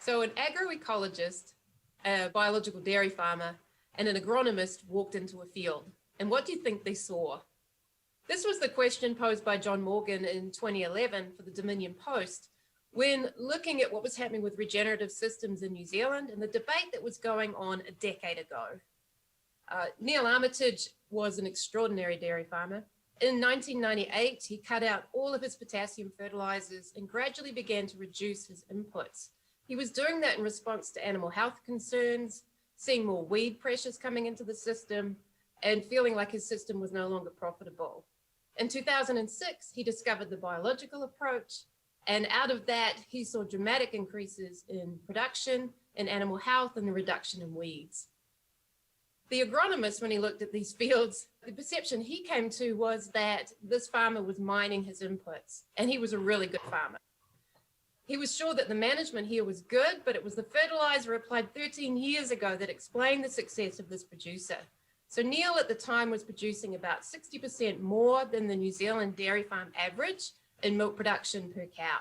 So an agroecologist, a biological dairy farmer, and an agronomist walked into a field. And what do you think they saw? This was the question posed by John Morgan in 2011 for the Dominion Post when looking at what was happening with regenerative systems in New Zealand and the debate that was going on a decade ago. Neil Armitage was an extraordinary dairy farmer. In 1998, he cut out all of his potassium fertilizers and gradually began to reduce his inputs. He was doing that in response to animal health concerns, seeing more weed pressures coming into the system, and feeling like his system was no longer profitable. In 2006, he discovered the biological approach, and out of that, he saw dramatic increases in production, in animal health, and the reduction in weeds. The agronomist, when he looked at these fields, the perception he came to was that this farmer was mining his inputs, and he was a really good farmer. He was sure that the management here was good, but it was the fertilizer applied 13 years ago that explained the success of this producer. So Neil at the time was producing about 60% more than the New Zealand dairy farm average in milk production per cow.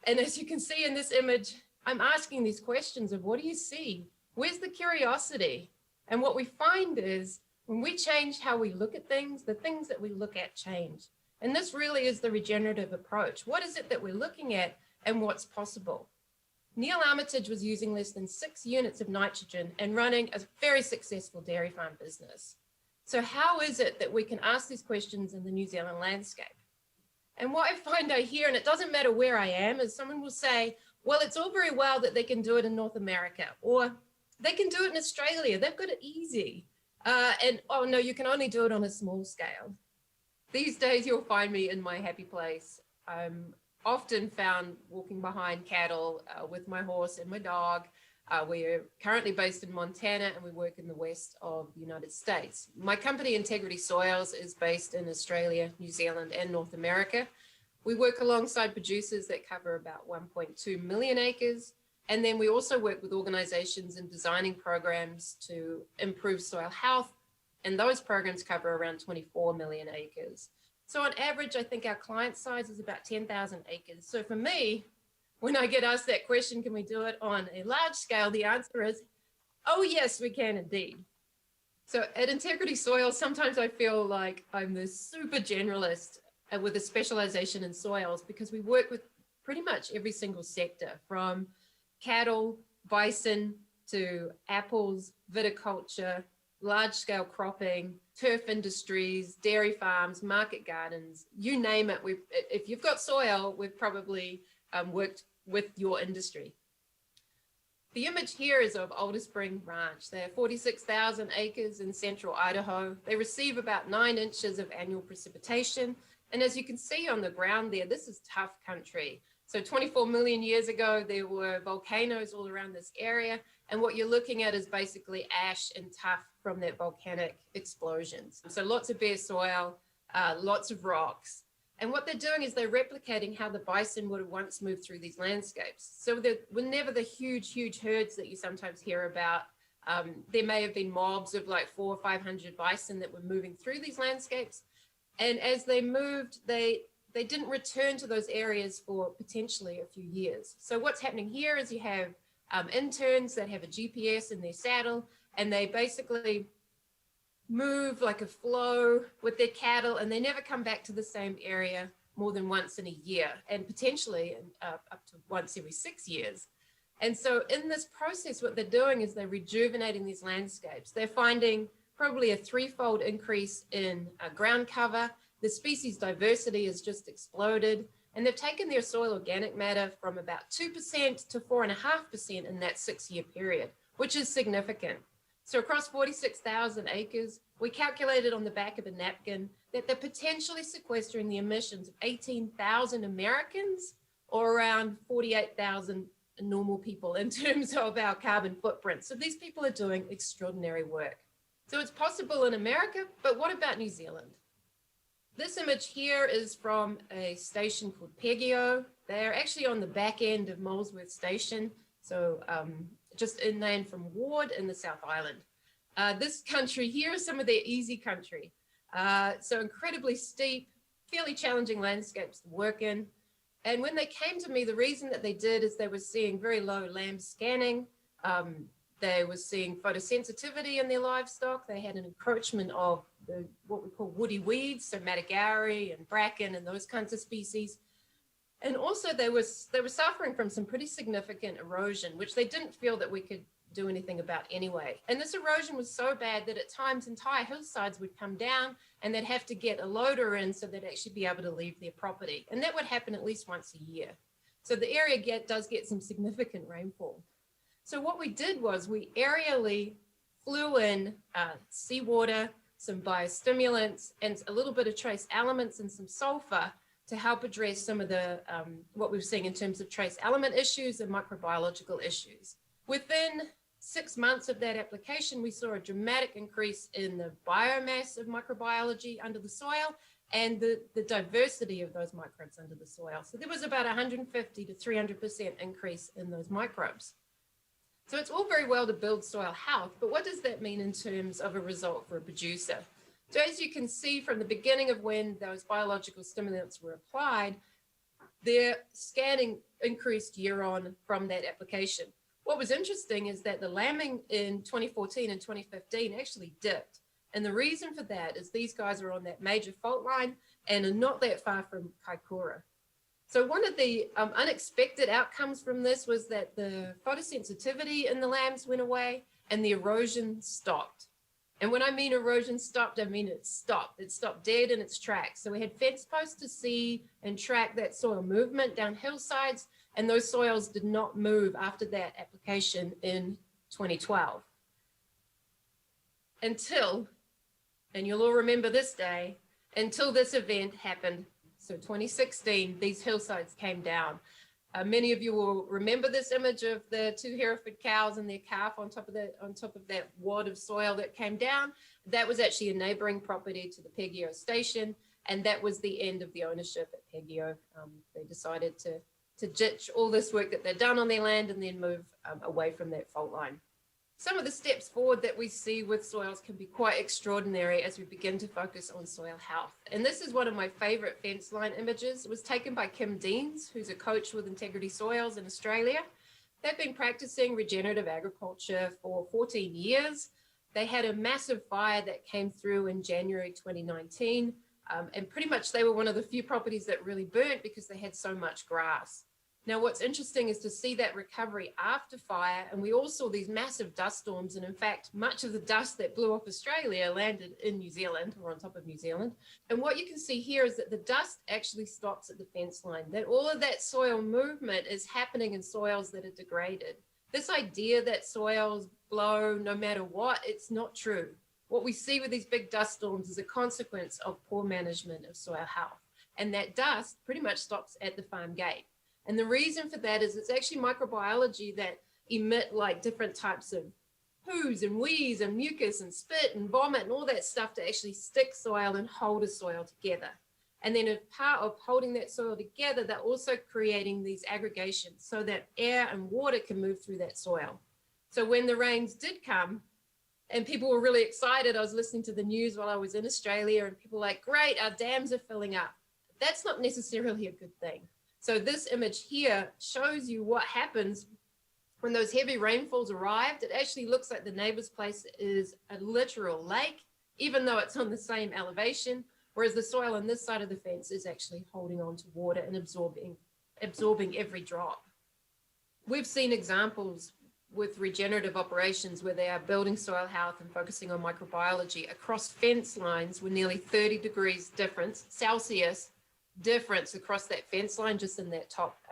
And as you can see in this image, I'm asking these questions of what do you see? Where's the curiosity? And what we find is when we change how we look at things, the things that we look at change. And this really is the regenerative approach. What is it that we're looking at and what's possible? Neil Armitage was using less than 6 units of nitrogen and running a very successful dairy farm business. So how is it that we can ask these questions in the New Zealand landscape? And what I find out here, and it doesn't matter where I am, is someone will say, well, it's all very well that they can do it in North America, or they can do it in Australia. They've got it easy. And, oh, no, you can only do it on a small scale. These days, you'll find me in my happy place. I'm often found walking behind cattle with my horse and my dog. We're currently based in Montana and we work in the west of the United States. My company, Integrity Soils, is based in Australia, New Zealand, and North America. We work alongside producers that cover about 1.2 million acres. And then we also work with organizations in designing programs to improve soil health. And those programs cover around 24 million acres. So on average, I think our client size is about 10,000 acres. So for me, when I get asked that question, can we do it on a large scale? The answer is, oh yes, we can indeed. So at Integrity Soil, sometimes I feel like I'm this super generalist with a specialization in soils because we work with pretty much every single sector from cattle, bison, to apples, viticulture, large-scale cropping, turf industries, dairy farms, market gardens, you name it. If you've got soil, we've probably worked with your industry. The image here is of Alder Spring Ranch. They have 46,000 acres in central Idaho. They receive about 9 inches of annual precipitation. And as you can see on the ground there, this is tough country. So 24 million years ago, there were volcanoes all around this area. And what you're looking at is basically ash and tuff from that volcanic explosions. So lots of bare soil, lots of rocks. And what they're doing is they're replicating how the bison would have once moved through these landscapes. So there were never the huge herds that you sometimes hear about. There may have been mobs of like 400 or 500 bison that were moving through these landscapes. And as they moved, they didn't return to those areas for potentially a few years. So what's happening here is you have interns that have a GPS in their saddle, and they basically move like a flow with their cattle, and they never come back to the same area more than once in a year, and potentially up to once every 6 years. And so in this process, what they're doing is they're rejuvenating these landscapes. They're finding probably a 3-fold increase in ground cover. The species diversity has just exploded, and they've taken their soil organic matter from about 2% to 4.5% in that 6-year period, which is significant. So across 46,000 acres, we calculated on the back of a napkin that they're potentially sequestering the emissions of 18,000 Americans, or around 48,000 normal people in terms of our carbon footprint. So these people are doing extraordinary work. So it's possible in America, but what about New Zealand? This image here is from a station called Pegio. They're actually on the back end of Molesworth Station, so just inland from Ward in the South Island. This country here is some of their easy country. So incredibly steep, fairly challenging landscapes to work in. And when they came to me, the reason that they did is they were seeing very low lamb scanning. They were seeing photosensitivity in their livestock. They had an encroachment of what we call woody weeds, so matagari and bracken and those kinds of species. And also they were suffering from some pretty significant erosion, which they didn't feel that we could do anything about anyway. And this erosion was so bad that at times entire hillsides would come down and they'd have to get a loader in so they'd actually be able to leave their property. And that would happen at least once a year. So the area does get some significant rainfall. So what we did was we aerially flew in seawater, some biostimulants, and a little bit of trace elements and some sulfur to help address some of the what we're seeing in terms of trace element issues and microbiological issues. Within 6 months of that application, we saw a dramatic increase in the biomass of microbiology under the soil and the diversity of those microbes under the soil. So there was about 150 to 300% increase in those microbes. So it's all very well to build soil health, but what does that mean in terms of a result for a producer? So as you can see from the beginning of when those biological stimulants were applied, their scanning increased year on from that application. What was interesting is that the lambing in 2014 and 2015 actually dipped. And the reason for that is these guys are on that major fault line and are not that far from Kaikoura. So one of the unexpected outcomes from this was that the photosensitivity in the lambs went away and the erosion stopped. And when I mean erosion stopped, I mean it stopped. It stopped dead in its tracks. So we had fence posts to see and track that soil movement down hillsides, and those soils did not move after that application in 2012. Until, and you'll all remember this day, until this event happened. So 2016, these hillsides came down. Many of you will remember this image of the 2 Hereford cows and their calf on top of that wad of soil that came down. That was actually a neighboring property to the Pegiau station, and that was the end of the ownership at Pegiau. They decided to ditch all this work that they'd done on their land and then move away from that fault line. Some of the steps forward that we see with soils can be quite extraordinary as we begin to focus on soil health. And this is one of my favorite fence line images. It was taken by Kim Deans, who's a coach with Integrity Soils in Australia. They've been practicing regenerative agriculture for 14 years. They had a massive fire that came through in January 2019. And pretty much they were one of the few properties that really burnt because they had so much grass. Now, what's interesting is to see that recovery after fire, and we all saw these massive dust storms, and in fact, much of the dust that blew off Australia landed in New Zealand, or on top of New Zealand. And what you can see here is that the dust actually stops at the fence line, that all of that soil movement is happening in soils that are degraded. This idea that soils blow no matter what, it's not true. What we see with these big dust storms is a consequence of poor management of soil health. And that dust pretty much stops at the farm gate. And the reason for that is it's actually microbiology that emit like different types of poos and wheeze and mucus and spit and vomit and all that stuff to actually stick soil and hold a soil together. And then as part of holding that soil together, they're also creating these aggregations so that air and water can move through that soil. So when the rains did come and people were really excited, I was listening to the news while I was in Australia and people were like, great, our dams are filling up. That's not necessarily a good thing. So this image here shows you what happens when those heavy rainfalls arrived. It actually looks like the neighbor's place is a literal lake, even though it's on the same elevation, whereas the soil on this side of the fence is actually holding on to water and absorbing every drop. We've seen examples with regenerative operations where they are building soil health and focusing on microbiology across fence lines with nearly 30 degrees difference, Celsius, difference across that fence line just in that top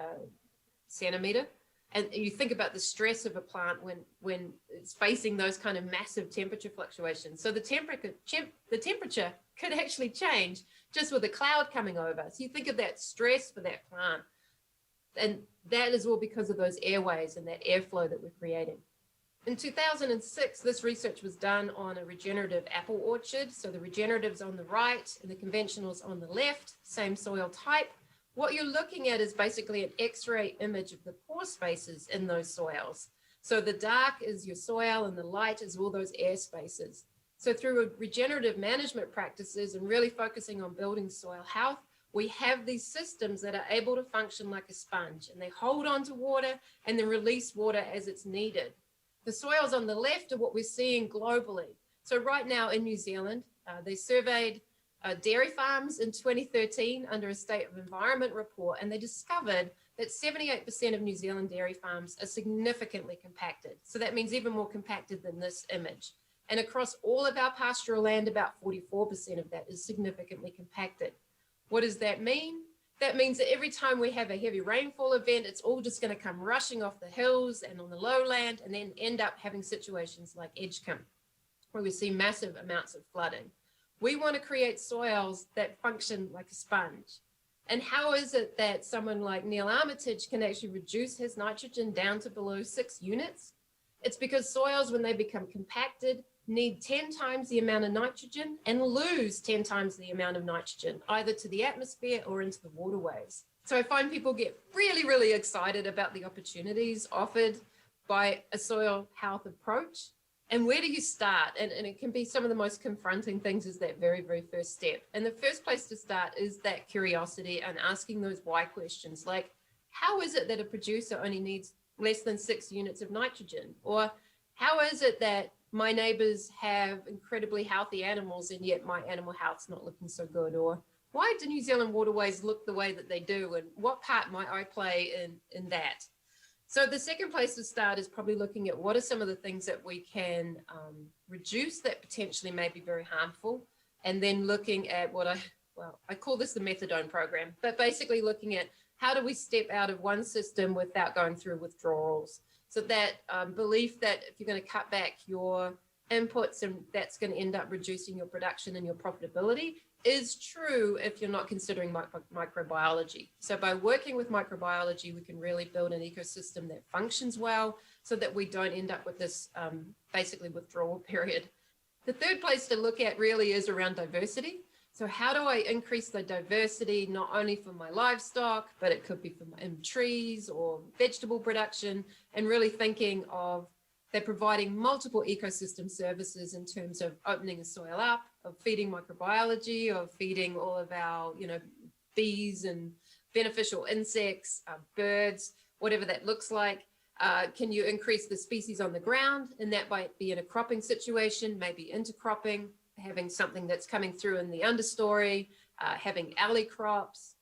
centimeter. And you think about the stress of a plant when it's facing those kind of massive temperature fluctuations. So the temperature could actually change just with a cloud coming over. So you think of that stress for that plant. And that is all because of those airways and that airflow that we're creating. In 2006, this research was done on a regenerative apple orchard. So the regenerative's on the right and the conventional's on the left, same soil type. What you're looking at is basically an X-ray image of the pore spaces in those soils. So the dark is your soil and the light is all those air spaces. So through regenerative management practices and really focusing on building soil health, we have these systems that are able to function like a sponge, and they hold on to water and then release water as it's needed. The soils on the left are what we're seeing globally. So right now in New Zealand, they surveyed dairy farms in 2013 under a State of Environment report, and they discovered that 78% of New Zealand dairy farms are significantly compacted. So that means even more compacted than this image. And across all of our pastoral land, about 44% of that is significantly compacted. What does that mean? That means that every time we have a heavy rainfall event, it's all just going to come rushing off the hills and on the lowland, and then end up having situations like Edgecumbe, where we see massive amounts of flooding. We want to create soils that function like a sponge. And how is it that someone like Neil Armitage can actually reduce his nitrogen down to below 6 units? It's because soils, when they become compacted, need 10 times the amount of nitrogen and lose 10 times the amount of nitrogen, either to the atmosphere or into the waterways. So I find people get really, really excited about the opportunities offered by a soil health approach. And where do you start? And it can be some of the most confronting things is that very, very first step. And the first place to start is that curiosity and asking those why questions, like, how is it that a producer only needs less than 6 units of nitrogen? Or how is it that my neighbors have incredibly healthy animals and yet my animal health's not looking so good? Or why do New Zealand waterways look the way that they do? And what part might I play in that? So the second place to start is probably looking at what are some of the things that we can reduce that potentially may be very harmful. And then looking at what I call this the methadone program, but basically looking at how do we step out of one system without going through withdrawals. So that belief that if you're going to cut back your inputs and that's going to end up reducing your production and your profitability is true if you're not considering microbiology. So by working with microbiology, we can really build an ecosystem that functions well so that we don't end up with this basically withdrawal period. The third place to look at really is around diversity. So how do I increase the diversity, not only for my livestock, but it could be for my trees or vegetable production, and really thinking of they're providing multiple ecosystem services in terms of opening the soil up, of feeding microbiology, of feeding all of our, bees and beneficial insects, birds, whatever that looks like. Can you increase the species on the ground? And that might be in a cropping situation, maybe intercropping, having something that's coming through in the understory, having alley crops,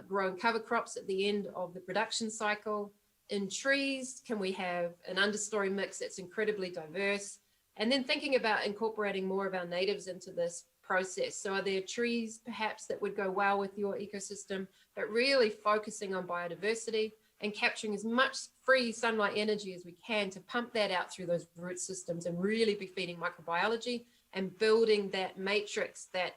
growing cover crops at the end of the production cycle. In trees, can we have an understory mix that's incredibly diverse? And then thinking about incorporating more of our natives into this process. So are there trees perhaps that would go well with your ecosystem, but really focusing on biodiversity and capturing as much free sunlight energy as we can to pump that out through those root systems and really be feeding microbiology and building that matrix that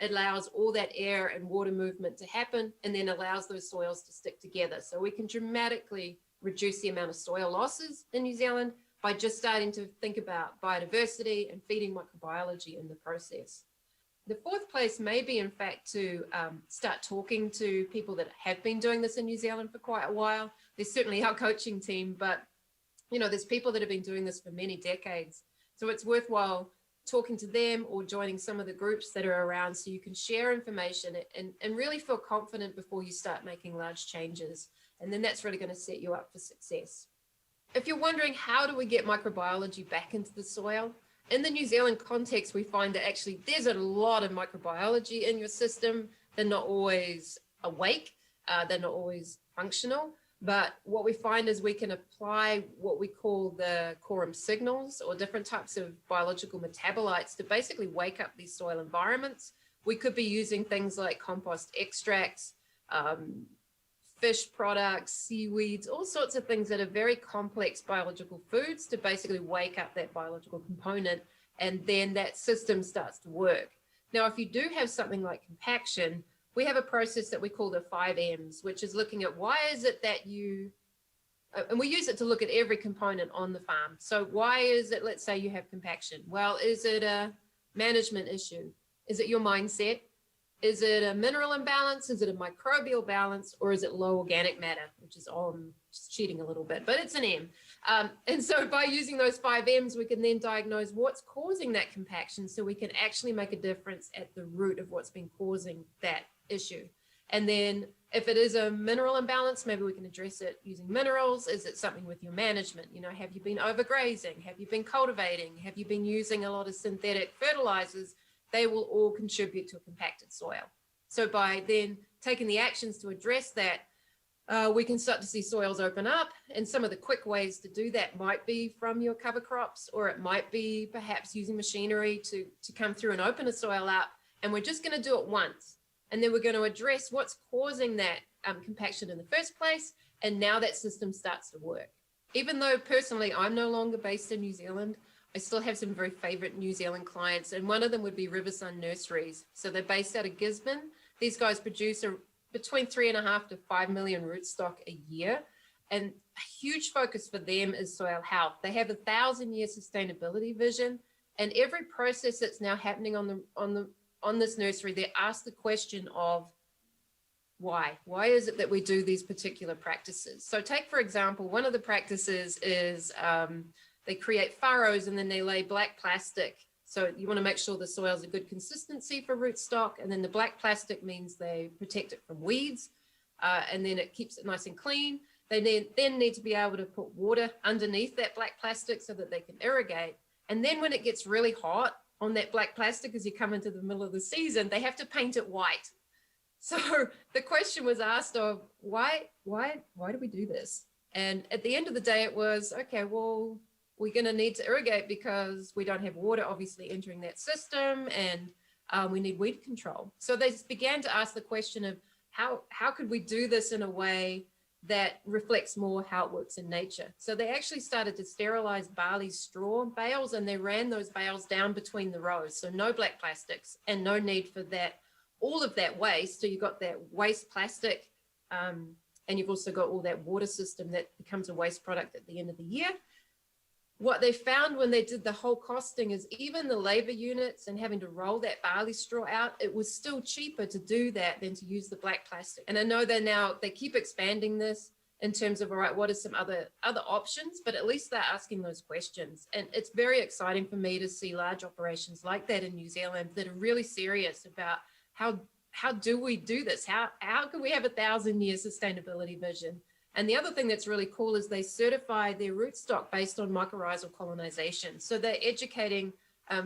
allows all that air and water movement to happen and then allows those soils to stick together. So we can dramatically reduce the amount of soil losses in New Zealand by just starting to think about biodiversity and feeding microbiology in the process. The fourth place may be, in fact, to start talking to people that have been doing this in New Zealand for quite a while. There's certainly our coaching team, but there's people that have been doing this for many decades. So it's worthwhile talking to them or joining some of the groups that are around so you can share information and really feel confident before you start making large changes. And then that's really going to set you up for success. If you're wondering, how do we get microbiology back into the soil? In the New Zealand context, we find that actually there's a lot of microbiology in your system. They're not always awake. They're not always functional. But what we find is we can apply what we call the quorum signals or different types of biological metabolites to basically wake up these soil environments. We could be using things like compost extracts, fish products, seaweeds, all sorts of things that are very complex biological foods to basically wake up that biological component, and then that system starts to work. Now, if you do have something like compaction, we have a process that we call the 5 M's, which is looking at why is it that and we use it to look at every component on the farm. So why is it, let's say you have compaction? Well, is it a management issue? Is it your mindset? Is it a mineral imbalance? Is it a microbial balance? Or is it low organic matter, which is just cheating a little bit, but it's an M. And so by using those 5 M's, we can then diagnose what's causing that compaction so we can actually make a difference at the root of what's been causing that issue. And then if it is a mineral imbalance, maybe we can address it using minerals. Is it something with your management? You know, have you been overgrazing? Have you been cultivating? Have you been using a lot of synthetic fertilizers? They will all contribute to a compacted soil. So by then taking the actions to address that, we can start to see soils open up. And some of the quick ways to do that might be from your cover crops, or it might be perhaps using machinery to come through and open a soil up. And we're just going to do it once. And then we're going to address what's causing that compaction in the first place. And now that system starts to work. Even though personally, I'm no longer based in New Zealand, I still have some very favorite New Zealand clients. And one of them would be Riversun Nurseries. So they're based out of Gisborne. These guys produce between 3.5 to 5 million rootstock a year. And a huge focus for them is soil health. They have a 1,000-year sustainability vision. And every process that's now happening on this nursery, they ask the question of why? Why is it that we do these particular practices? So take, for example, one of the practices is they create furrows and then they lay black plastic. So you want to make sure the soil's a good consistency for rootstock. And then the black plastic means they protect it from weeds, and then it keeps it nice and clean. They then need to be able to put water underneath that black plastic so that they can irrigate. And then when it gets really hot on that black plastic, as you come into the middle of the season, they have to paint it white. So the question was asked of why do we do this? And at the end of the day, it was, okay, well, we're going to need to irrigate because we don't have water obviously entering that system, and we need weed control. So they began to ask the question of how could we do this in a way that reflects more how it works in nature. So they actually started to sterilize barley straw bales, and they ran those bales down between the rows. So no black plastics and no need for that, all of that waste. So you've got that waste plastic, and you've also got all that water system that becomes a waste product at the end of the year. What they found when they did the whole costing is even the labor units and having to roll that barley straw out, it was still cheaper to do that than to use the black plastic. And I know they keep expanding this in terms of, all right, what are some other options, but at least they're asking those questions. And it's very exciting for me to see large operations like that in New Zealand that are really serious about how do we do this? How can we have a 1,000-year sustainability vision? And the other thing that's really cool is they certify their rootstock based on mycorrhizal colonization. So they're educating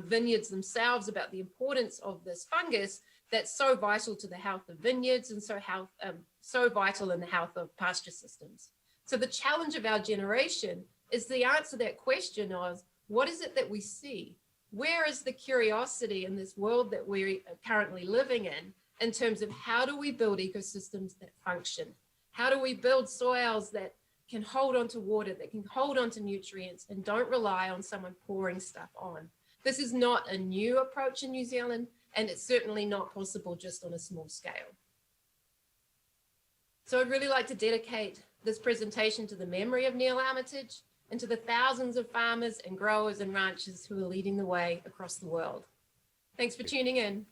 vineyards themselves about the importance of this fungus that's so vital to the health of vineyards and so vital in the health of pasture systems. So the challenge of our generation is to answer that question of what is it that we see? Where is the curiosity in this world that we're currently living in terms of how do we build ecosystems that function? How do we build soils that can hold on to water, that can hold on to nutrients and don't rely on someone pouring stuff on? This is not a new approach in New Zealand, and it's certainly not possible just on a small scale. So I'd really like to dedicate this presentation to the memory of Neil Armitage and to the thousands of farmers and growers and ranchers who are leading the way across the world. Thanks for tuning in.